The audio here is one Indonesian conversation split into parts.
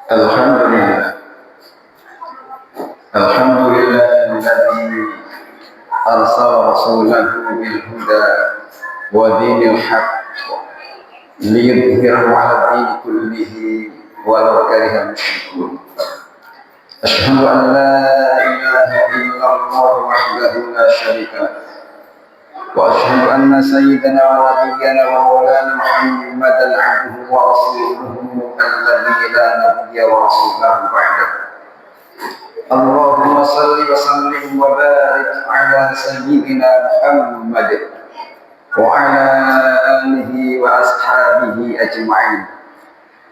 Alhamdulillah. Alhamdulillah alladzi arsala rasulahu bil huda wa dinil haqq liyudhhirahu 'ala din kullihi walau karihal musyrikun. Asyhadu an la ilaha illallah wahdahu la syarika lah. Wa asyhadu anna sayyidana wa nabiyyana wa maulana Muhammadan 'abduhu wa rasuluhu alladzi la nabiyya wa rasulahu ba'dahu. Allahumma salli wa sallim wa barik ala sayyidina Muhammad wa ala alihi wa ashabihi ajma'in.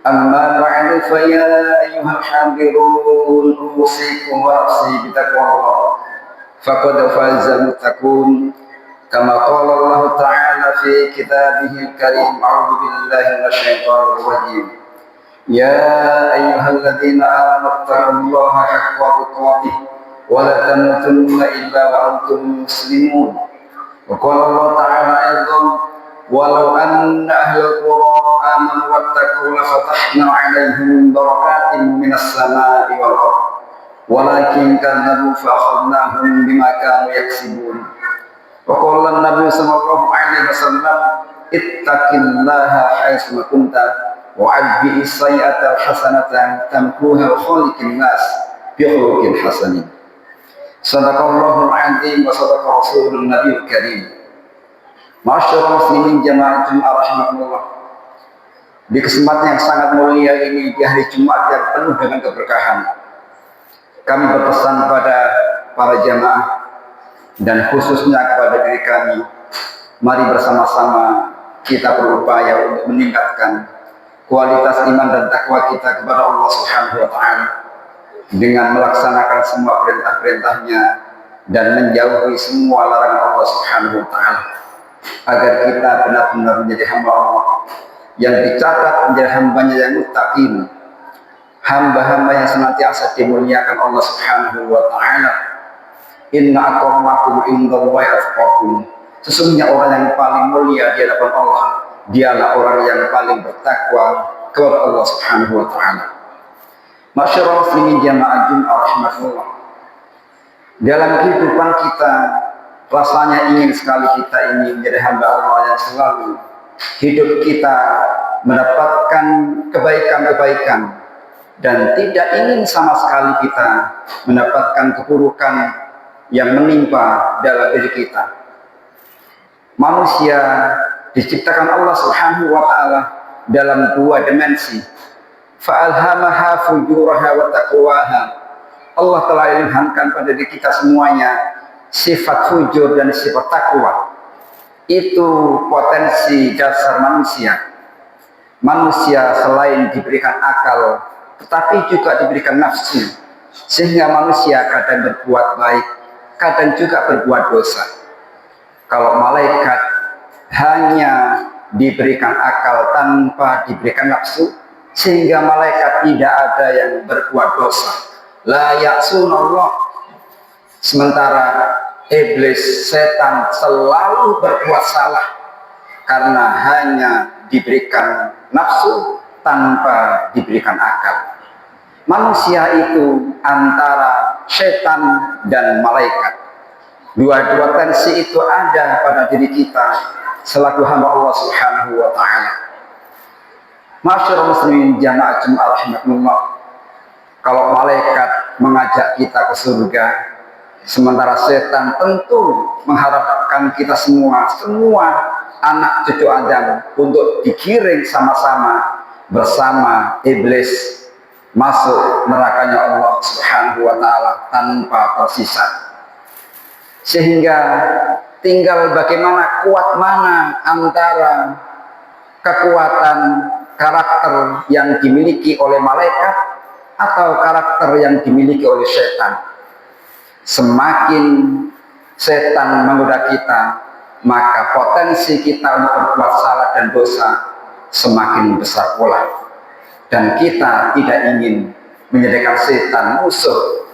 أما بعد فيا أيها الحاضرون أوصيكم ونفسي بتقوى الله فقد فاز المتقون كما قال الله تعالى في كتابه الكريم أعوذ بالله من الشيطان الرجيم يا أيها الذين آمنوا اتقوا الله حق تقاته ولا تموتن إلا وأنتم مسلمون وقال الله تعالى أيضا ولو أن أهل القرى آمنوا واتقوا لفتحنا عليهم بركات من السماء والأرض ولكن كذبوا فأخذناهم بما كانوا يكسبون وقال النبي صلى الله عليه وسلم اتق الله حيثما كنت وأتبع السيئة الحسنة تمحوها وخالق الناس بخلق حسن صدق الله العظيم وصدق رسول النبي الكريم. Masyaallah muslimin jamaah Jumat rahimakumullah. Di kesempatan yang sangat mulia ini di hari Jumat yang penuh dengan keberkahan, kami berpesan kepada para jamaah dan khususnya kepada diri kami, mari bersama-sama kita berupaya untuk meningkatkan kualitas iman dan takwa kita kepada Allah Subhanahu wa taala dengan melaksanakan semua perintah-perintahnya dan menjauhi semua larangan Allah Subhanahu wa taala, agar kita benar-benar menjadi hamba Allah yang dicatat menjadi hambanya yang muttaqin, hamba-hamba yang senantiasa dimuliakan Allah Subhanahu wa taala. Inna akramakum indallahi atqakum. Sesungguhnya orang yang paling mulia di hadapan Allah dialah orang yang paling bertakwa kepada Allah Subhanahu wa taala. Masyaallah muslimin jamaah Jumat rahimakumullah. Dalam kehidupan kita rasanya ingin sekali kita ini menjadi hamba Allah yang selalu hidup kita mendapatkan kebaikan-kebaikan dan tidak ingin sama sekali kita mendapatkan keburukan yang menimpa dalam diri kita. Manusia diciptakan Allah Subhanahu wa taala dalam dua dimensi. Fa'alhamaha fujuraha wa taqwaha. Allah telah ilhamkan pada diri kita semuanya sifat fujur dan sifat takwa. Itu potensi dasar manusia. Manusia selain diberikan akal, tetapi juga diberikan nafsu, sehingga manusia kadang berbuat baik, kadang juga berbuat dosa. Kalau malaikat hanya diberikan akal tanpa diberikan nafsu, sehingga malaikat tidak ada yang berbuat dosa. La ya'sunallah. Sementara iblis, setan selalu berbuat salah karena hanya diberikan nafsu tanpa diberikan akal. Manusia itu antara setan dan malaikat. Dua-dua tensi itu ada pada diri kita selaku hamba Allah Subhanahu wa taala. Masyaallah muslimin jamaah Jumat rahimakumullah. Kalau malaikat mengajak kita ke surga, sementara setan tentu mengharapkan kita semua anak cucu Adam untuk digiring sama-sama bersama iblis masuk nerakanya Allah Subhanahu wa taala tanpa tersisa. Sehingga tinggal bagaimana kuat mana antara kekuatan karakter yang dimiliki oleh malaikat atau karakter yang dimiliki oleh setan. Semakin setan menggoda kita, maka potensi kita untuk berbuat salah dan dosa semakin besar pula. Dan kita tidak ingin menjadikan setan musuh.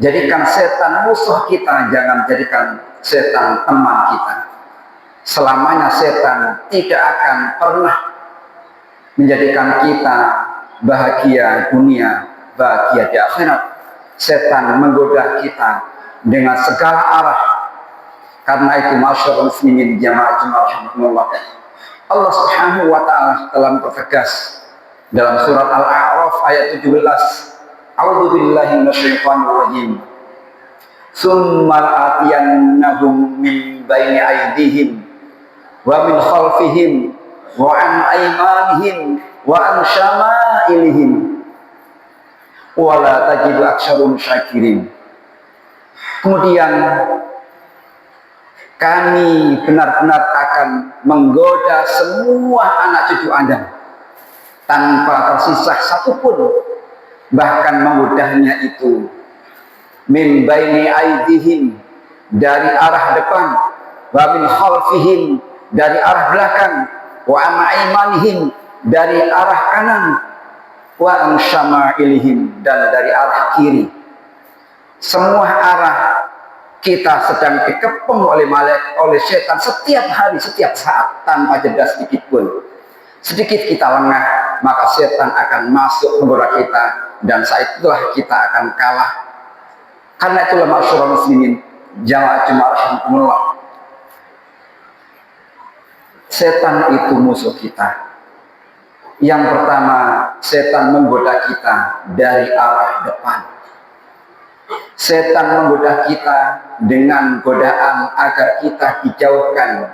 Jadikan setan musuh kita, jangan jadikan setan teman kita. Selamanya setan tidak akan pernah menjadikan kita bahagia dunia, bahagia di akhirat. Setan menggoda kita dengan segala arah. Karena itu masyaallah muslimin jamaah Jumat rahimakumullah. Allah Subhanahu wa taala telah mempertegas dalam surat Al-A'raf ayat 17. A'udzu billahi minasyaitonir rajim. Tsumma la'atiyannahum min baini aydihim wa min khalfihim wa an aymanihim wa an syama'ilihim wa la tajidu aktsarum syakirin. Kemudian kami benar-benar akan menggoda semua anak cucu Adam, tanpa tersisa satupun, bahkan memudahnya itu min baini aidihim, dari arah depan, wa min khalfihim, dari arah belakang, wa an aimanihim, dari arah kanan, wa an syama'ilihim, dan dari arah kiri. Semua arah kita sedang dikepung oleh setan setiap hari, setiap saat, tanpa jeda sedikit pun. Sedikit kita lengah, maka setan akan masuk menggoda kita, dan saat itulah kita akan kalah. Karena itulah ma'asyiral muslimin, jamaah Jumat rahimakumullah, setan itu musuh kita. Yang pertama, setan menggoda kita dari arah depan. Setan menggoda kita dengan godaan agar kita dijauhkan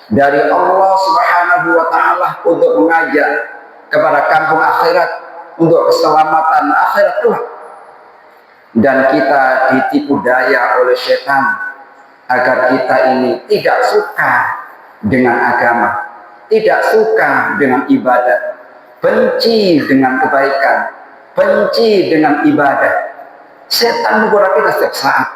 dari Allah Subhanahu wa Ta'ala untuk mengajak kepada kampung akhirat, untuk keselamatan akhirat kelak. Dan kita ditipu daya oleh setan agar kita ini tidak suka dengan agama, tidak suka dengan ibadah, benci dengan kebaikan, benci dengan ibadah. Setan menggoda kita setiap saat.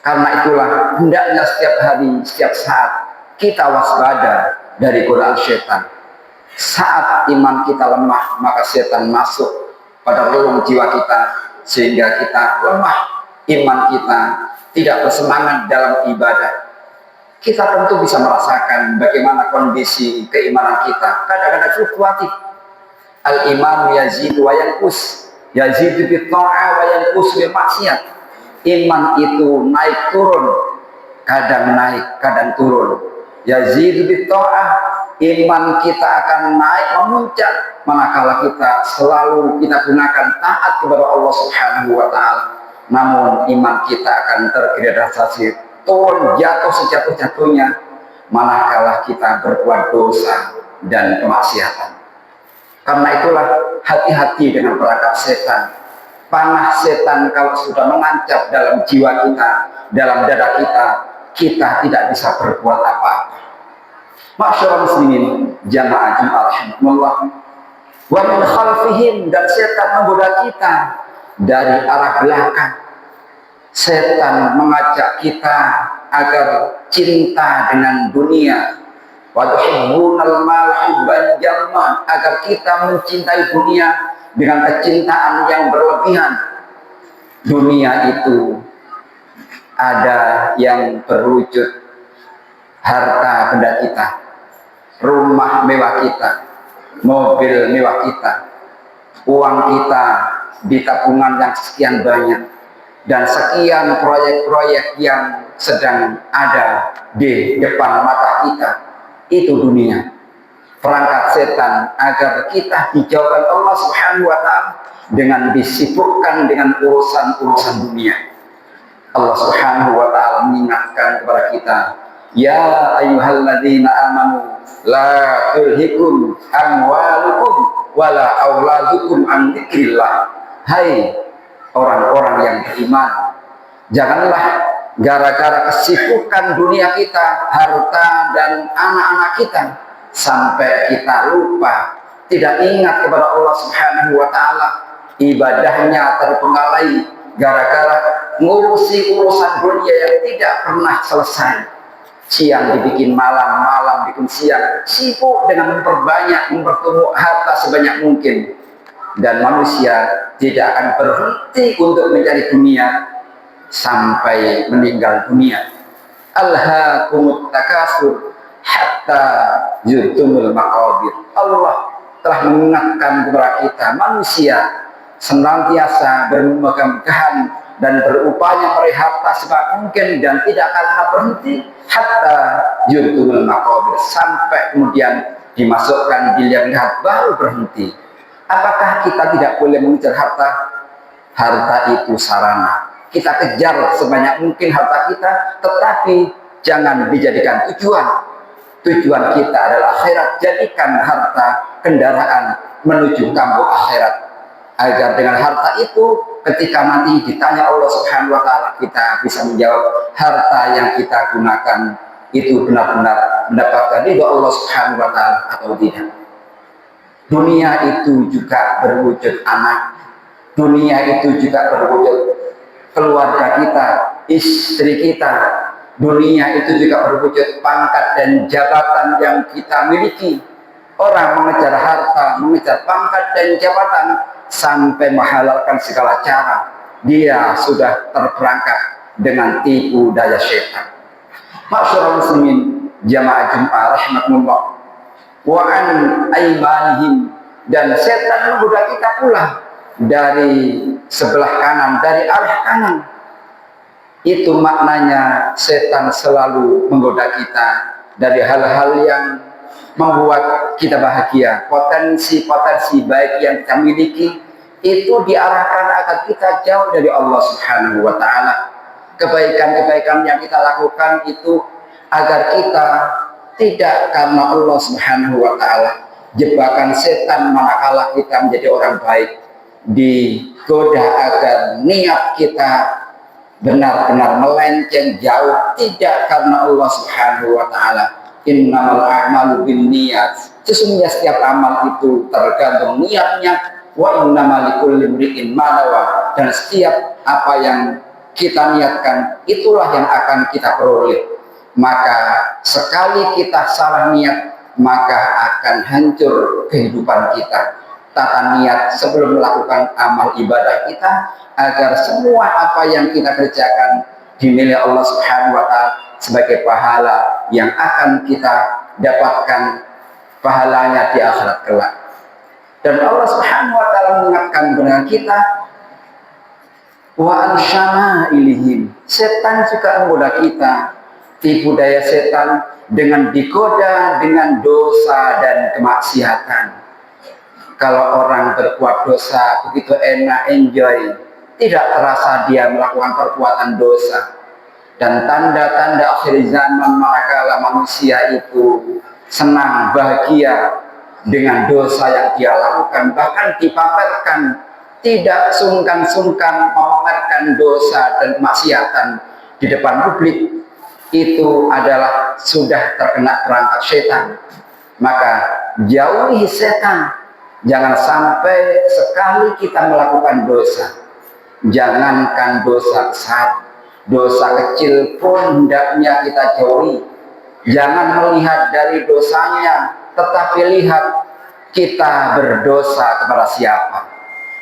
Karena itulah hendaknya setiap hari, setiap saat kita waspada dari godaan setan. Saat iman kita lemah, maka setan masuk pada relung jiwa kita, sehingga kita lemah, iman kita tidak bersemangat dalam ibadah. Kita tentu bisa merasakan bagaimana kondisi keimanan kita kadang-kadang fluktuatif. Al-iman yazidu wa yanqus, yazidu bit ta'ah wa yanqus bil maksiat. Iman itu naik turun, kadang naik, kadang turun. Yazidu bit ta'ah, iman kita akan naik memuncak manakala kita selalu kita gunakan taat kepada Allah Subhanahu wa Ta'ala. Namun iman kita akan tergradasi, turun, jatuh sejatuh-jatuhnya manakala kita berbuat dosa dan kemaksiatan. Karena itulah hati-hati dengan perangkap setan. Panah setan kalau sudah menancap dalam jiwa kita, dalam dada kita, kita tidak bisa berbuat apa-apa. Ma'asyiral muslimin, jamaah Jumat rahimakumullah, wa min khalfihim, dan setan menggoda kita dari arah belakang. Setan mengajak kita agar cinta dengan dunia, wa tuhibbunal mal hubban jamma, agar kita mencintai dunia dengan kecintaan yang berlebihan. Dunia itu ada yang berwujud harta benda kita, rumah mewah kita, mobil mewah kita, uang kita di tabungan yang sekian banyak, dan sekian proyek-proyek yang sedang ada di depan mata kita. Itu dunia. Perangkat setan agar kita dijauhkan Allah Subhanahu wa Ta'ala dengan disibukkan dengan urusan-urusan dunia. Allah Subhanahu wa Ta'ala mengingatkan kepada kita, ya ayyuhalladzina amanu la tulhikum amwalukum wala auladukum an dzikrillah. Hai orang-orang yang beriman, janganlah gara-gara kesibukan dunia kita, harta dan anak-anak kita, sampai kita lupa, tidak ingat kepada Allah Subhanahu wa Ta'ala. Ibadahnya terpenggalai gara-gara ngurusi urusan dunia yang tidak pernah selesai. Siang dibikin malam, malam bikin siang, sibuk dengan memperbanyak, mempertumbuh harta sebanyak mungkin. Dan manusia tidak akan berhenti untuk mencari dunia sampai meninggal dunia. Alhaakumut takasur hatta zurtumul maqabir. Allah telah mengingatkan kepada kita, manusia senantiasa bermegah-megahan dan berupaya meraih harta sebanyak mungkin dan tidak akan berhenti hatta zurtumul maqabir, sampai kemudian dimasukkan di liang lahat baru berhenti. Apakah kita tidak boleh mengejar harta? Harta itu sarana. Kita kejar sebanyak mungkin harta kita, tetapi jangan dijadikan tujuan. Tujuan kita adalah akhirat. Jadikan harta kendaraan menuju kampung akhirat, agar dengan harta itu ketika nanti ditanya Allah Subhanahu wa Ta'ala, kita bisa menjawab harta yang kita gunakan itu benar-benar mendapatkan ridho Allah Subhanahu wa Ta'ala atau tidak. Dunia itu juga berwujud anak, dunia itu juga berwujud keluarga kita, istri kita, dunia itu juga berwujud pangkat dan jabatan yang kita miliki. Orang mengejar harta, mengejar pangkat dan jabatan sampai menghalalkan segala cara, dia sudah terperangkap dengan tipu daya syaitan. Masyaallah muslimin jamaah Jumat rahimakumullah, wa an aimanihim, dan setan menggoda kita pula dari sebelah kanan, dari arah kanan. Itu maknanya setan selalu menggoda kita dari hal-hal yang membuat kita bahagia. Potensi-potensi baik yang kita miliki itu diarahkan agar kita jauh dari Allah Subhanahu wa taala. Kebaikan-kebaikan yang kita lakukan itu agar kita tidak karena Allah Subhanahu wa taala. Jebakan setan manakala kita menjadi orang baik, digoda agar niat kita benar-benar melenceng jauh, tidak karena Allah Subhanahu wa taala. Innamal a'malu binniyat, sesungguhnya setiap amal itu tergantung niatnya. Wa innamal likulli imri'in ma nawa, dan setiap apa yang kita niatkan itulah yang akan kita peroleh. Maka sekali kita salah niat, maka akan hancur kehidupan kita. Tata niat sebelum melakukan amal ibadah kita, agar semua apa yang kita kerjakan dinilai Allah Subhanahu wa taala sebagai pahala yang akan kita dapatkan pahalanya di akhirat kelak. Dan Allah Subhanahu wa taala mengingatkan kepada kita, wa ansyama ilihim, setan juga menggoda kita. Tipu daya setan dengan digoda dengan dosa dan kemaksiatan. Kalau orang berbuat dosa begitu enak, enjoy, tidak terasa dia melakukan perbuatan dosa. Dan tanda-tanda akhir zaman manakala manusia itu senang, bahagia dengan dosa yang dia lakukan, bahkan dipamerkan, tidak sungkan-sungkan memamerkan dosa dan kemaksiatan di depan publik, itu adalah sudah terkena perangkap setan. Maka jauhi setan. Jangan sampai sekali kita melakukan dosa, jangankan dosa besar, dosa kecil pun hendaknya kita jauhi. Jangan melihat dari dosanya, tetapi lihat kita berdosa kepada siapa.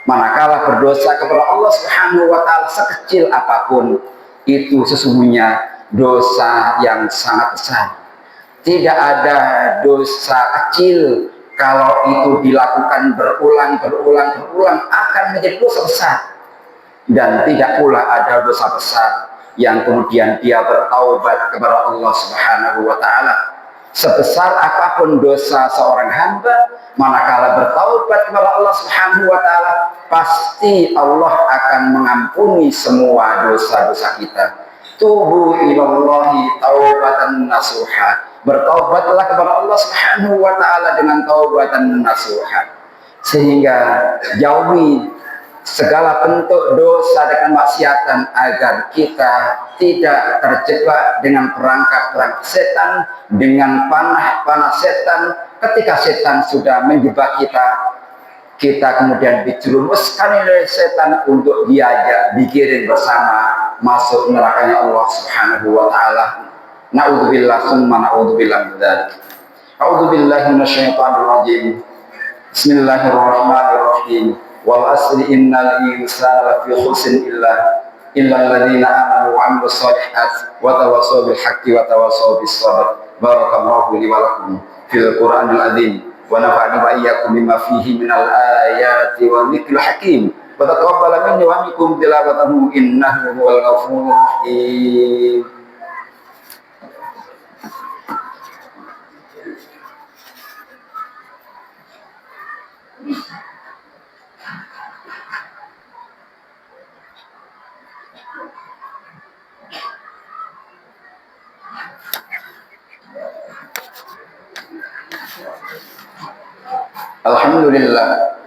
Manakala berdosa kepada Allah Subhanahu wa taala sekecil apapun, itu sesungguhnya dosa yang sangat besar. Tidak ada dosa kecil kalau itu dilakukan berulang akan menjadi dosa besar. Dan tidak pula ada dosa besar yang kemudian dia bertaubat kepada Allah Subhanahu wa taala. Sebesar apapun dosa seorang hamba, manakala bertaubat kepada Allah Subhanahu wa taala, pasti Allah akan mengampuni semua dosa-dosa kita. Tubu ilallahi taubatan nasuha, bertaubatlah kepada Allah Subhanahu wa taala dengan taubatan nasuha. Sehingga jauhi segala bentuk dosa dan kemaksiatan agar kita tidak terjebak dengan perangkap setan, dengan panah setan. Ketika setan sudah menjebak kita, kita kemudian dijerumuskan oleh setan untuk diajak, digiring bersama masuk nerakanya Allah Subhanahu wa taala. Na'udzubillah summa na'udzubillah min dzalik. A'udzubillahi minasyaitonir rajim. Bismillahirrahmanirrahim. Wal asri innal insana lafi khusrin illa alladziina aamanu wa 'amilus shalihaati wa tawassaw bil haqqi wa tawassaw bis sabr. Barakallahu li wa lakum fil Qur'anil azim wa nafa'ani wa iyyakum bima fihi minal ayati wa dzikril hakim. Wa taqabbal minni wa minkum tilawatahu innahu huwal ghafurur rahim. Alhamdulillah,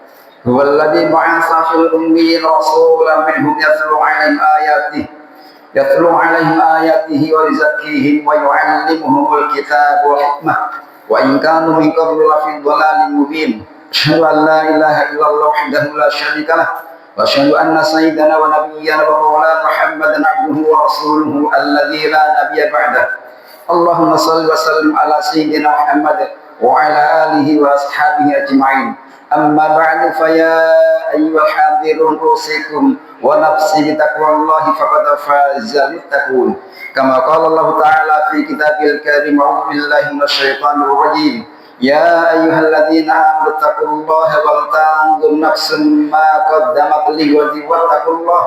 huwallazi ba'atsa fil ummi rasulan minhum yatlu 'alaihim ayatihi wa yuzakkihim wa yu'allimuhumul kitaba wal hikmah wa in kanu min qablu lafi dhalalin mubin. أشهد أن لا إله إلا الله وحده لا شريك له وأشهد أن سيدنا ونبينا ومولانا محمدا عبده ورسوله الذي لا نبي بعده. اللهم صل وسلم على سيدنا محمد وعلى آله وأصحابه أجمعين. أما بعد فيا أيها الحاضرون أوصيكم ونفسي بتقوى الله فقد فاز المتقون. كما قال الله تعالى في كتابه الكريم: أعوذ بالله من الشيطان الرجيم. يا أيها الذين آمنوا اتقوا الله ولتنظر نفس ما قدمت لغد واتقوا الله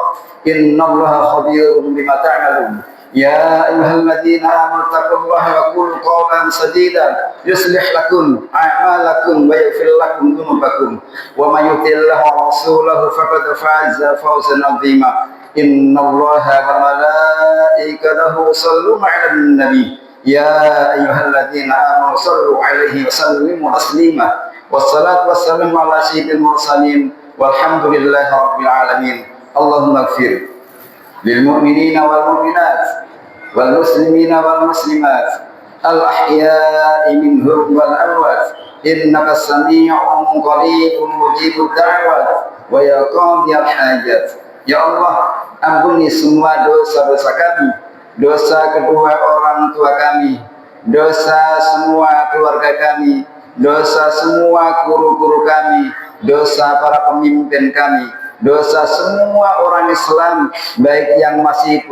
إن الله خبير بما تعملون. يا أيها الذين آمنوا اتقوا الله وقولوا قولا سديدا يصلح لكم أعمالكم ويغفر لكم ذنوبكم ومن يطع الله ورسوله فقد فاز فوزا عظيما. إن الله وملائكته يصلون على النبي يا أيها الذين آمنوا صلوا عليه وسلموا تسليما. والصلاة والسلام على سيد المرسلين والحمد لله رب العالمين. اللهم اغفر للمؤمنين والمؤمنات والمسلمين والمسلمات الأحياء منهم والأموات إنك سميع قريب مجيب الدعوات ويا قاضي الحاجات. Ya Allah, ampuni semua dosa-dosa kami, dosa kedua orang tua kami, dosa semua keluarga kami, dosa semua guru-guru kami, dosa para pemimpin kami, dosa semua orang Islam, baik yang masih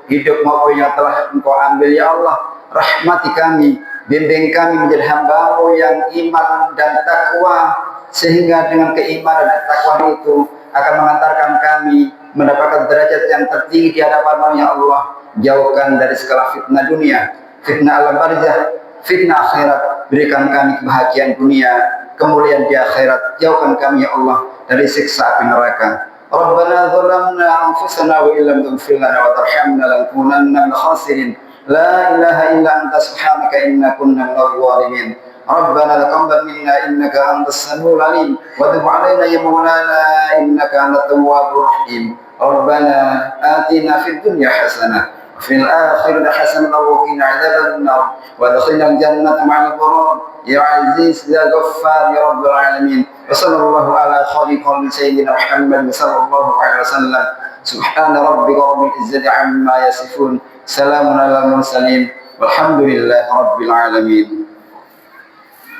hidup maupun yang telah Engkau ambil. Ya Allah, rahmati kami, bimbing kami menjadi hamba-Mu yang iman dan takwa, sehingga dengan keimanan dan takwa itu akan mengantarkan kami mendapatkan derajat yang tertinggi di hadapan-Mu. Ya Allah, jauhkan dari segala fitnah dunia, fitnah alam barzah, fitnah akhirat. Berikan kami kebahagiaan dunia, kemuliaan di akhirat. Jauhkan kami ya Allah dari siksa api neraka. Rabbana zalamna anfusana wa illam taghfir lana wa tarhamna lanakunanna minal khasirin. La ilaha illa anta subhanaka inna kunna minadh dhalimin. ربنا تقبل منا إنك أنت السميع العليم وتب علينا يا مولانا إنك أنت التواب الرحيم. ربنا آتنا في الدنيا حسنة وفي الآخرة حسنة وقنا عذاب النار وادخلنا الجنة مع الأبرار يا عزيز يا غفار يا رب العالمين. وصلى الله على خير خلق سيدنا محمد صلى الله عليه وسلم. سبحان ربك رب العزة عما يصفون سلام على المرسلين والحمد لله رب العالمين.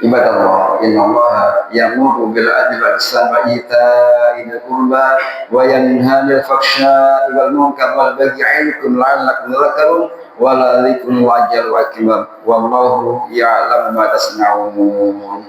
Ibadallah, innallaha ya'muru bil adli wal ihsani wa ita'i dzil qurba wa yanha 'anil fahsya'i wal munkari wal baghi 'ya'idukum la'allakum tadhakkarun wa la dzikrullahi akbar wallahu ya'lamu ma tasna'un.